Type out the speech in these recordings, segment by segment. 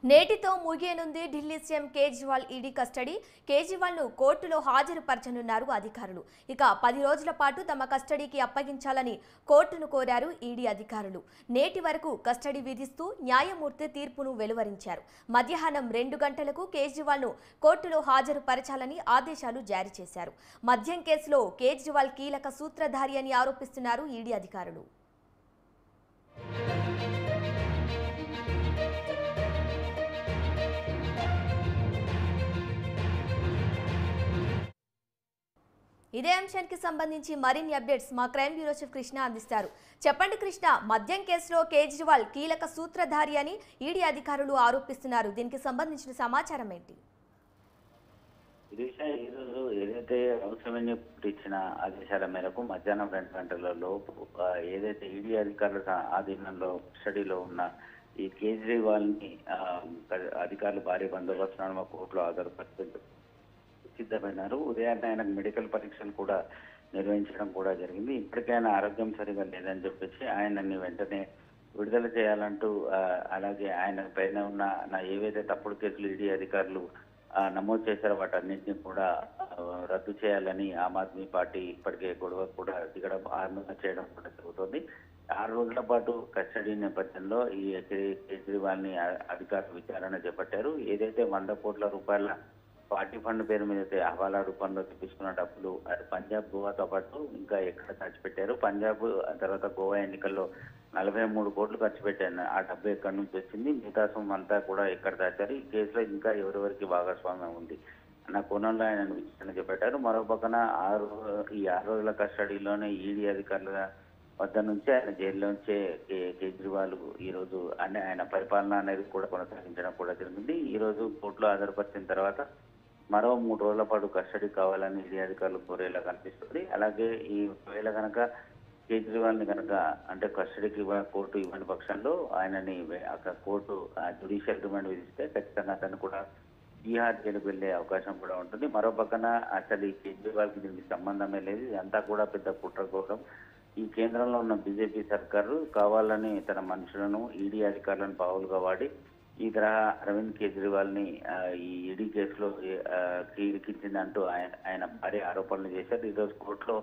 నేటితో ముగియనుంది Delhi CM Kejriwal ED custody. కేజ్రీవాల్ను కోర్టులో హాజరుపరచనున్నారు అధికారులు. ఇక 10 రోజుల పాటు తమ కస్టడీకి అప్పగించాలని కోర్టును కోరారు ఈడీ అధికారులు. నేటి వరకు కస్టడీ విధిస్తూ న్యాయమూర్తి తీర్పును వెలువరించారు. మధ్యాహ్నం 2 గంటలకు కేజ్రీవాల్ను కోర్టులో హాజరుపరచాలని ఆదేశాలు జారీ చేశారు. మద్యం కేసులో కేజ్రీవాల్ కీలక సూత్రధారి అని ఆరోపిస్తున్నారు ఈడీ అధికారులు. ఇదే అంశానికి సంబంధించి మరిన్ని అప్డేట్స్ మా క్రైమ్ బ్యూరో చీఫ్ కృష్ణ అందిస్తారు. చెప్పండి కృష్ణ, మద్యం కేసులో కేజ్రీవాల్ కీలక సూత్రధారి అని ఈడీ అధికారులు ఆరోపిస్తున్నారు. దీనికి సంబంధించిన సమాచారం ఏంటి? ఈరోజు ఏదైతే అవసరమని ఇచ్చిన ఆదేశాల మేరకు మధ్యాహ్నం 2 గంటల లోపు ఏదైతే ఈడీ అధికారుల ఆధీనంలో స్టడీలో ఉన్న ఈ కేజ్రీవాల్ ని అధికారులు భారీ బందోబస్తు నడుమ కోర్టులో హాజరుపరుస్తూ సిద్ధమైనారు. ఉదయాన్నే ఆయనకు మెడికల్ పరీక్షలు కూడా నిర్వహించడం కూడా జరిగింది. ఇప్పటికైనా ఆరోగ్యం సరిగా లేదని చెప్పేసి ఆయనని వెంటనే విడుదల చేయాలంటూ అలాగే ఆయన పైన ఉన్న ఏవైతే తప్పుడు కేసులు ఈడీ అధికారులు నమోదు చేశారో వాటన్నింటినీ కూడా రద్దు చేయాలని ఆమ్ ఆద్మీ పార్టీ ఇప్పటికే గొడవ కూడా దిగడం ఆరంభంగా చేయడం కూడా జరుగుతుంది. 6 రోజుల పాటు కస్టడీ నేపథ్యంలో ఈ కేజ్రీవాల్ ని అధికారులు విచారణ చేపట్టారు. ఏదైతే 100 కోట్ల రూపాయల పార్టీ ఫండ్ పేరు మీద అయితే హవాలా రూపంలో తెప్పించుకున్న డబ్బులు పంజాబ్ గోవాతో పాటు ఇంకా ఎక్కడ ఖర్చు పెట్టారు, పంజాబ్ తర్వాత గోవా ఎన్నికల్లో 43 కోట్లు ఖర్చు పెట్టారు. ఆ డబ్బు ఎక్కడి నుంచి వచ్చింది, మిగతా సొమ్ము అంతా కూడా ఎక్కడ దాచారు, ఈ కేసులో ఇంకా ఎవరెవరికి భాగస్వామ్యం ఉంది అన్న కోణంలో ఆయన విచారణ చేపట్టారు. మరో పక్కన ఈ 6 రోజుల కస్టడీలోనే ఈడీ అధికారుల వద్ద నుంచి ఆయన జైల్లోంచే కేజ్రీవాల్ ఈ రోజు ఆయన పరిపాలన అనేది కూడా కొనసాగించడం కూడా జరిగింది. ఈ రోజు కోర్టులో హాజరుపరిచిన తర్వాత మరో 3 రోజుల పాటు కస్టడీ కావాలని ఈడీ అధికారులు కోరేలా కనిపిస్తుంది. అలాగే ఈ వేళ కనుక కేజ్రీవాల్ ని కనుక అంటే కస్టడీకి కోర్టు ఇవ్వని పక్షంలో ఆయనని అక్కడ కోర్టు జ్యుడిషియల్ రిమాండ్ విధిస్తే ఖచ్చితంగా అతను కూడా బీహార్ జైలుకు వెళ్లే అవకాశం కూడా ఉంటుంది. మరో పక్కన అసలు ఈ కేజ్రీవాల్ కి దీనికి సంబంధమే లేదు, ఇదంతా కూడా పెద్ద కుట్రకోవడం. ఈ కేంద్రంలో ఉన్న బీజేపీ సర్కారు కావాలని తన మనుషులను ఈడీ అధికారులను పావులుగా వాడి ఈ తరహా అరవింద్ కేజ్రీవాల్ ని ఈ ఈడీ కేసులో ఇరికించిందంటూ ఆయన భారీ ఆరోపణలు చేశారు. ఈరోజు కోర్టులో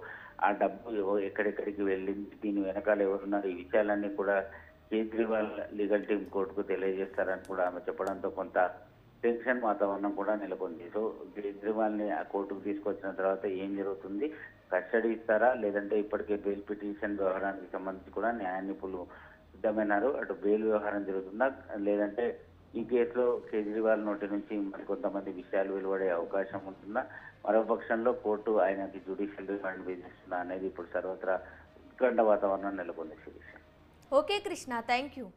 ఆ డబ్బు ఎక్కడెక్కడికి వెళ్ళింది, దీని వెనకాల ఎవరున్నారు, ఈ విషయాలన్నీ కూడా కేజ్రీవాల్ లీగల్ టీం కోర్టుకు తెలియజేస్తారని కూడా ఆమె చెప్పడంతో కొంత టెన్షన్ వాతావరణం కూడా నెలకొంది. సో కేజ్రీవాల్ ని ఆ కోర్టుకు తీసుకొచ్చిన తర్వాత ఏం జరుగుతుంది, కస్టడీ ఇస్తారా లేదంటే ఇప్పటికే బెయిల్ పిటిషన్ వ్యవహారానికి సంబంధించి కూడా న్యాయ నిపుణులు సిద్ధమైనారు. అటు బెయిల్ వ్యవహారం జరుగుతుందా లేదంటే ఈ కేసులో కేజ్రీవాల్ నోటి నుంచి మరికొంతమంది విషయాలు వెలువడే అవకాశం ఉంటుందా, మరో పక్షంలో కోర్టు ఆయనకి జ్యుడిషియల్ రిమాండ్ విధిస్తుందా అనేది ఇప్పుడు సర్వత్రా ఉత్కంఠ వాతావరణం నెలకొంది. Sirisha. Okay Krishna, thank you.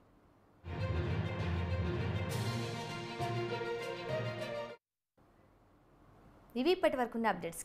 ఇవి ఇప్పటి వరకున్న అప్డేట్స్.